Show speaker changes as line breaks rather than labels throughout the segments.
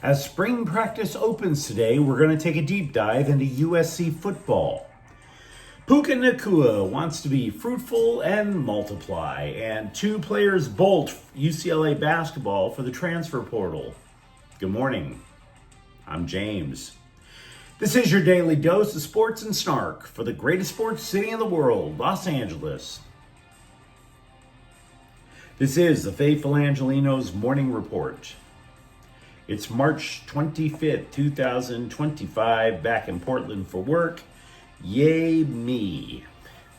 As spring practice opens today, we're going to take a deep dive into USC football. Puka Nacua wants to be fruitful and multiply, and two players bolt UCLA basketball for the transfer portal. Good morning. I'm James. This is your daily dose of sports and snark for the greatest sports city in the world, Los Angeles. This is the faithful Angelenos Morning Report. It's March 25th, 2025, back in Portland for work. Yay me.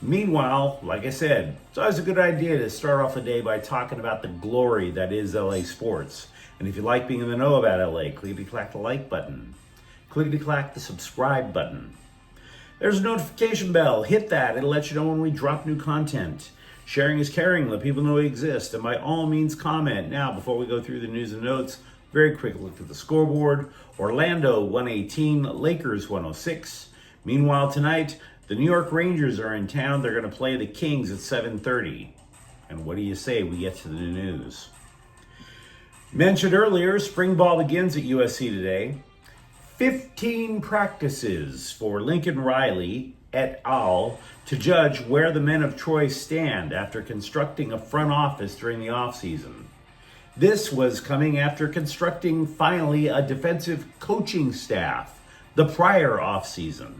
Meanwhile, like I said, it's always a good idea to start off the day by talking about the glory that is LA sports. And if you like being in the know about LA, clickety-clack the like button. Clickety-clack the subscribe button. There's a notification bell. Hit that. It'll let you know when we drop new content. Sharing is caring. Let people know we exist. And by all means, comment. Now, before we go through the news and notes, very quick look at the scoreboard. Orlando 118, Lakers 106. Meanwhile, tonight, the New York Rangers are in town. They're going to play the Kings at 7:30. And what do you say we get to the news? Mentioned earlier, spring ball begins at USC today. 15 practices for Lincoln Riley et al. To judge where the men of Troy stand after constructing a front office during the offseason. This was coming after constructing finally a defensive coaching staff the prior offseason.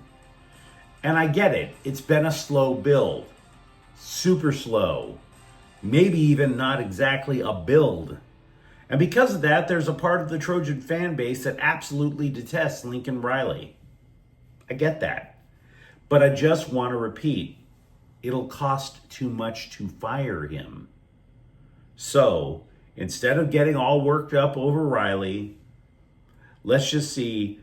And I get it. It's been a slow build. Super slow. Maybe even not exactly a build. And because of that, there's a part of the Trojan fan base that absolutely detests Lincoln Riley. I get that. But I just want to repeat, it'll cost too much to fire him. So, instead of getting all worked up over Riley, let's just see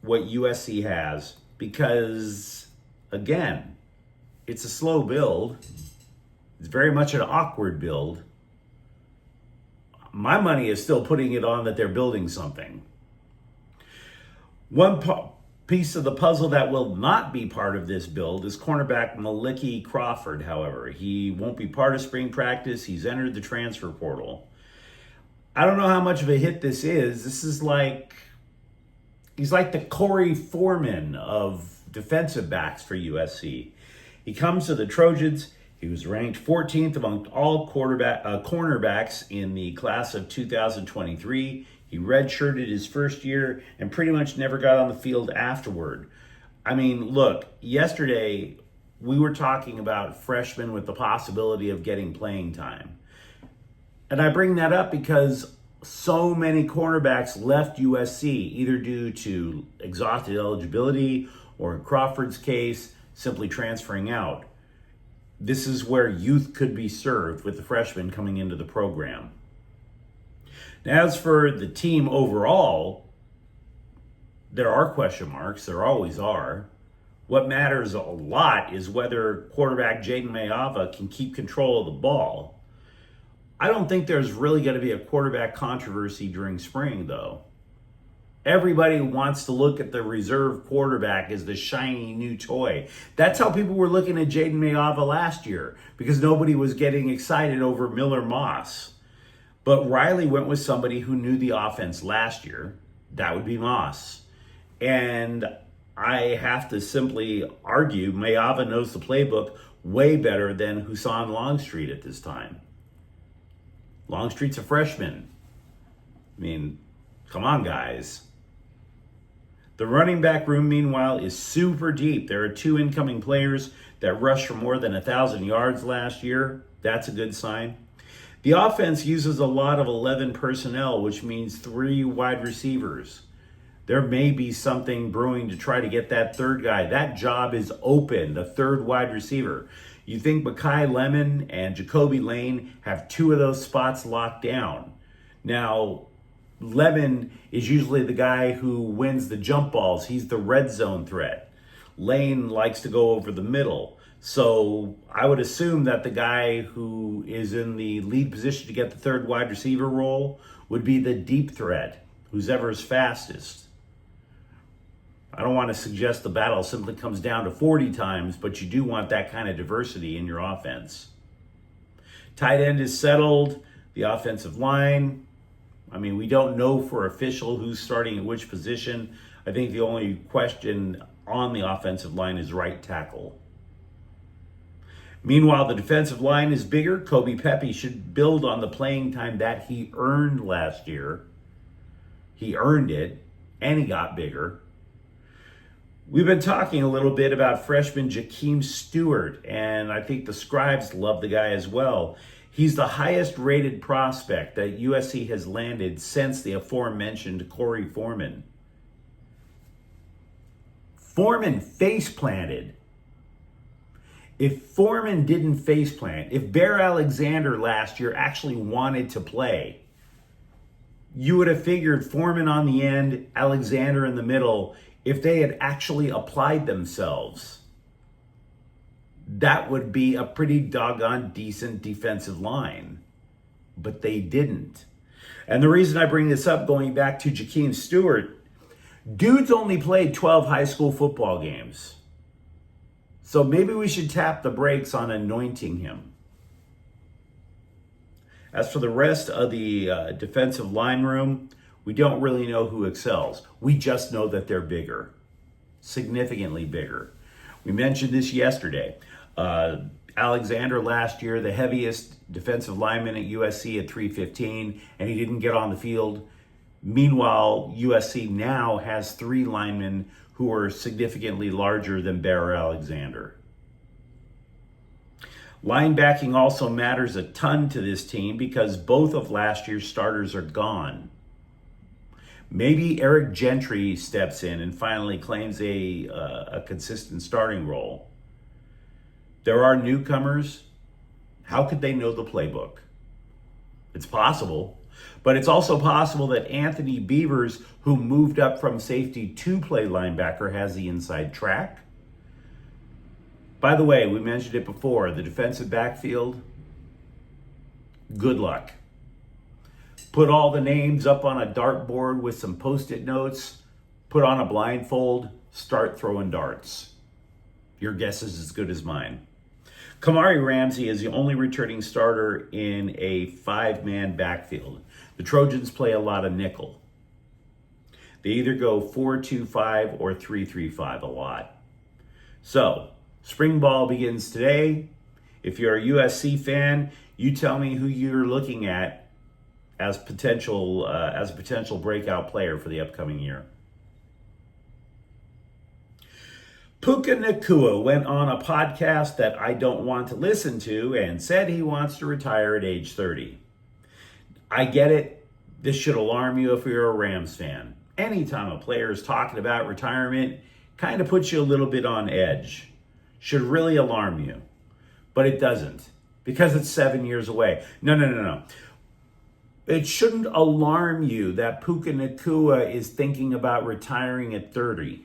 what USC has. Because, again, it's a slow build. It's very much an awkward build. My money is still putting it on that they're building something. One piece of the puzzle that will not be part of this build is cornerback Maliki Crawford, however. He won't be part of spring practice. He's entered the transfer portal. I don't know how much of a hit this is. This is he's like the Corey Foreman of defensive backs for USC. He comes to the Trojans. He was ranked 14th among all cornerbacks in the class of 2023. He redshirted his first year and pretty much never got on the field afterward. I mean, look, yesterday we were talking about freshmen with the possibility of getting playing time. And I bring that up because so many cornerbacks left USC, either due to exhausted eligibility or, in Crawford's case, simply transferring out. This is where youth could be served with the freshmen coming into the program. Now, as for the team overall, there are question marks. There always are. What matters a lot is whether quarterback Jaden Mayava can keep control of the ball. I don't think there's really going to be a quarterback controversy during spring, though. Everybody wants to look at the reserve quarterback as the shiny new toy. That's how people were looking at Jaden Mayava last year because nobody was getting excited over Miller Moss. But Riley went with somebody who knew the offense last year. That would be Moss. And I have to simply argue Mayava knows the playbook way better than Hassan Longstreet at this time. Longstreet's a freshman. I mean, come on, guys. The running back room, meanwhile, is super deep. There are two incoming players that rushed for more than 1,000 yards last year. That's a good sign. The offense uses a lot of 11 personnel, which means 3 wide receivers. There may be something brewing to try to get that third guy. That job is open, the third wide receiver. You think Makai Lemon and Jacoby Lane have 2 of those spots locked down. Now, Lemon is usually the guy who wins the jump balls. He's the red zone threat. Lane likes to go over the middle. So I would assume that the guy who is in the lead position to get the third wide receiver role would be the deep threat, who's ever fastest. I don't want to suggest the battle simply comes down to 40 times, but you do want that kind of diversity in your offense. Tight end is settled. The offensive line, I mean, we don't know for official who's starting at which position. I think the only question on the offensive line is right tackle. Meanwhile, the defensive line is bigger. Kobe Pepe should build on the playing time that he earned last year. He earned it, and he got bigger. We've been talking a little bit about freshman Jakeem Stewart, and I think the scribes love the guy as well. He's the highest rated prospect that USC has landed since the aforementioned Corey Foreman. Foreman face planted. If Foreman didn't face plant, if Bear Alexander last year actually wanted to play, you would have figured Foreman on the end, Alexander in the middle. If they had actually applied themselves, that would be a pretty doggone decent defensive line. But they didn't. And the reason I bring this up, going back to Jakeem Stewart, dude's only played 12 high school football games. So maybe we should tap the brakes on anointing him. As for the rest of the defensive line room, we don't really know who excels. We just know that they're bigger, significantly bigger. We mentioned this yesterday. Alexander last year, the heaviest defensive lineman at USC at 315, and he didn't get on the field. Meanwhile, USC now has 3 linemen who are significantly larger than Bear Alexander. Linebacking also matters a ton to this team because both of last year's starters are gone. Maybe Eric Gentry steps in and finally claims a consistent starting role. There are newcomers. How could they know the playbook? It's possible, but it's also possible that Anthony Beavers, who moved up from safety to play linebacker, has the inside track. By the way, we mentioned it before, the defensive backfield, good luck. Put all the names up on a dartboard with some Post-it notes, put on a blindfold, start throwing darts. Your guess is as good as mine. Kamari Ramsey is the only returning starter in a 5-man backfield. The Trojans play a lot of nickel. They either go 4-2-5 or 3-3-5 a lot. So, spring ball begins today. If you're a USC fan, you tell me who you're looking at as a potential breakout player for the upcoming year. Puka Nacua went on a podcast that I don't want to listen to and said he wants to retire at age 30. I get it. This should alarm you if you're a Rams fan. Anytime a player is talking about retirement, kind of puts you a little bit on edge. Should really alarm you. But it doesn't, because it's 7 years away. No. It shouldn't alarm you that Puka Nacua is thinking about retiring at 30.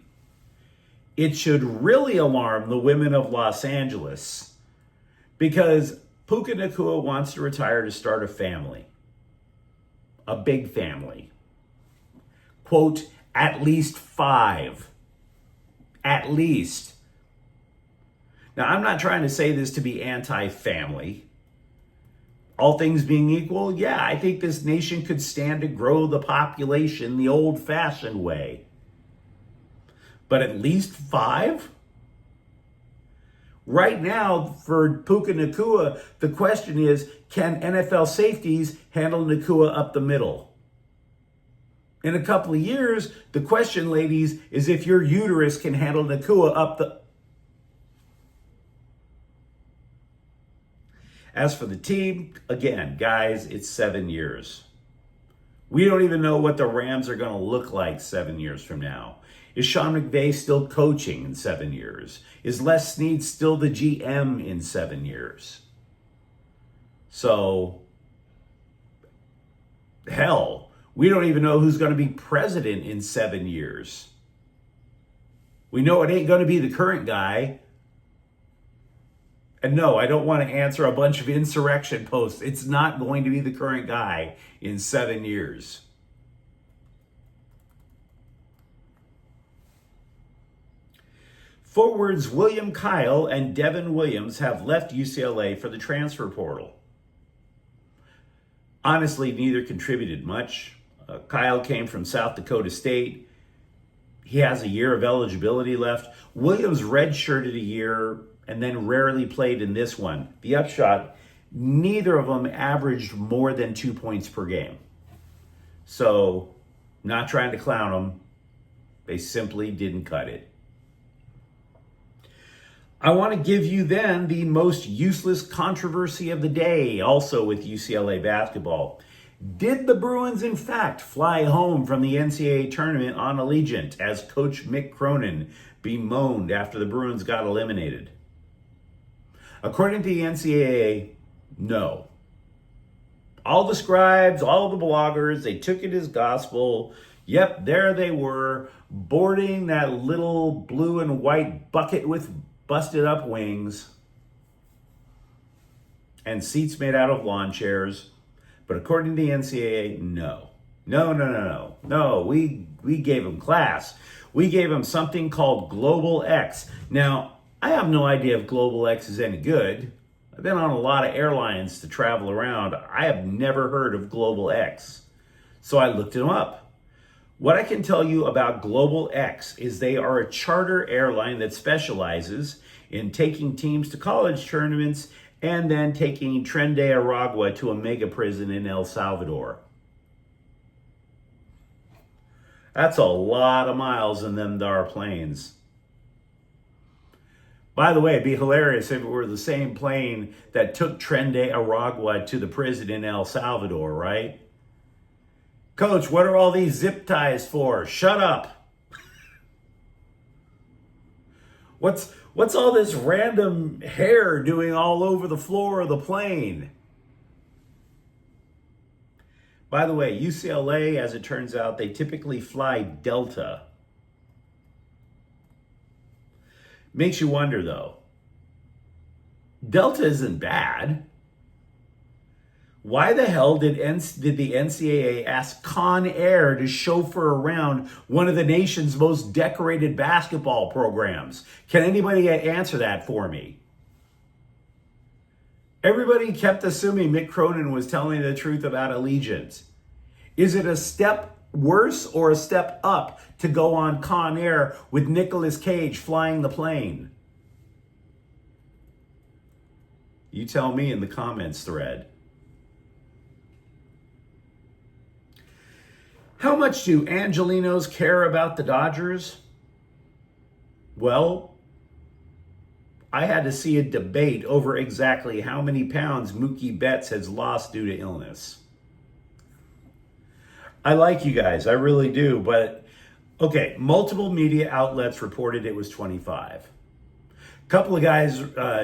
It should really alarm the women of Los Angeles, because Puka Nacua wants to retire to start a family. A big family. Quote, at least 5. At least. Now, I'm not trying to say this to be anti-family. All things being equal, yeah, I think this nation could stand to grow the population the old-fashioned way. But at least 5? Right now, for Puka Nacua, the question is, can NFL safeties handle Nacua up the middle? In a couple of years, the question, ladies, is if your uterus can handle Nacua up the... As for the team, again, guys, it's 7 years. We don't even know what the Rams are going to look like 7 years from now. Is Sean McVay still coaching in 7 years? Is Les Snead still the GM in 7 years? So, hell, we don't even know who's going to be president in 7 years. We know it ain't going to be the current guy. And no, I don't want to answer a bunch of insurrection posts. It's not going to be the current guy in 7 years. Forwards William Kyle and Devin Williams have left UCLA for the transfer portal. Honestly, neither contributed much. Kyle came from South Dakota State. He has a year of eligibility left. Williams redshirted a year and then rarely played in this one. The upshot, neither of them averaged more than 2 points per game. So, not trying to clown them. They simply didn't cut it. I want to give you then the most useless controversy of the day, also with UCLA basketball. Did the Bruins, in fact, fly home from the NCAA tournament on Allegiant as Coach Mick Cronin bemoaned after the Bruins got eliminated? According to the NCAA, no. All the scribes, all the bloggers, they took it as gospel. Yep, there they were, boarding that little blue and white bucket with busted up wings and seats made out of lawn chairs. But according to the NCAA, no. No, we gave them class. We gave them something called Global X. Now, I have no idea if Global X is any good. I've been on a lot of airlines to travel around. I have never heard of Global X. So I looked them up. What I can tell you about Global X is they are a charter airline that specializes in taking teams to college tournaments and then taking Tren de Aragua to a mega prison in El Salvador. That's a lot of miles in them dar planes. By the way, it'd be hilarious if it were the same plane that took Tren de Aragua to the prison in El Salvador, right? Coach, what are all these zip ties for? Shut up. What's all this random hair doing all over the floor of the plane? By the way, UCLA, as it turns out, they typically fly Delta. Makes you wonder, though. Delta isn't bad. Why the hell did the NCAA ask Con Air to chauffeur around one of the nation's most decorated basketball programs? Can anybody answer that for me? Everybody kept assuming Mick Cronin was telling the truth about Allegiant. Is it a step worse or a step up to go on Con Air with Nicolas Cage flying the plane? You tell me in the comments thread. How much do Angelenos care about the Dodgers? Well, I had to see a debate over exactly how many pounds Mookie Betts has lost due to illness. I like you guys, I really do, but okay, multiple media outlets reported it was 25. A couple of guys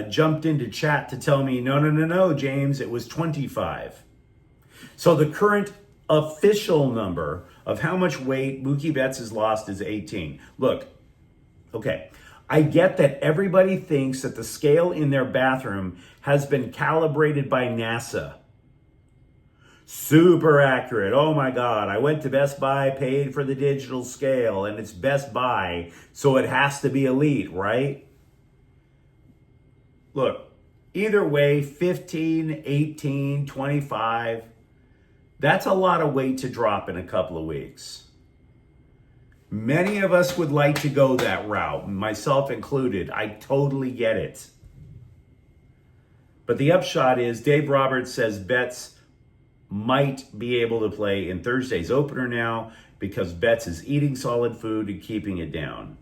jumped into chat to tell me, no, James, it was 25. So the current official number of how much weight Mookie Betts has lost is 18. Look, okay, I get that everybody thinks that the scale in their bathroom has been calibrated by NASA. Super accurate. Oh my God, I went to Best Buy, paid for the digital scale, and it's Best Buy, so it has to be elite, right? Look, either way, 15, 18, 25, that's a lot of weight to drop in a couple of weeks. Many of us would like to go that route, myself included. I totally get it. But the upshot is Dave Roberts says Betts might be able to play in Thursday's opener now because Betts is eating solid food and keeping it down.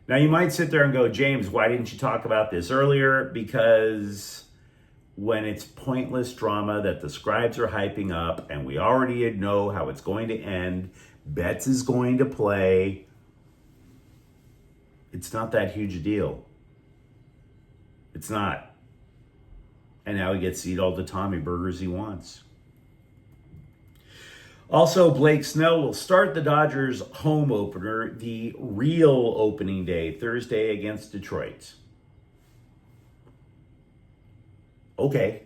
Now you might sit there and go, James, why didn't you talk about this earlier? Because when it's pointless drama that the scribes are hyping up and we already know how it's going to end, Betts is going to play, it's not that huge a deal. It's not. And now he gets to eat all the Tommy burgers he wants. Also, Blake Snell will start the Dodgers home opener, the real opening day, Thursday against Detroit. Okay.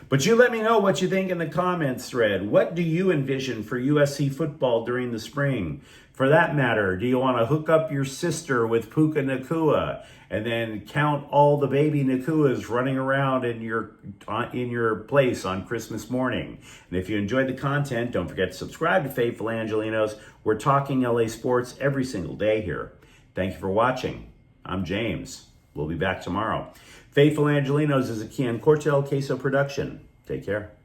But you let me know what you think in the comments thread. What do you envision for USC football during the spring? For that matter, do you want to hook up your sister with Puka Nacua and then count all the baby Nacuas running around in your place on Christmas morning? And if you enjoyed the content, don't forget to subscribe to Faithful Angelenos. We're talking LA sports every single day here. Thank you for watching. I'm James. We'll be back tomorrow. Faithful Angelenos is a Kian Cortel Queso production. Take care.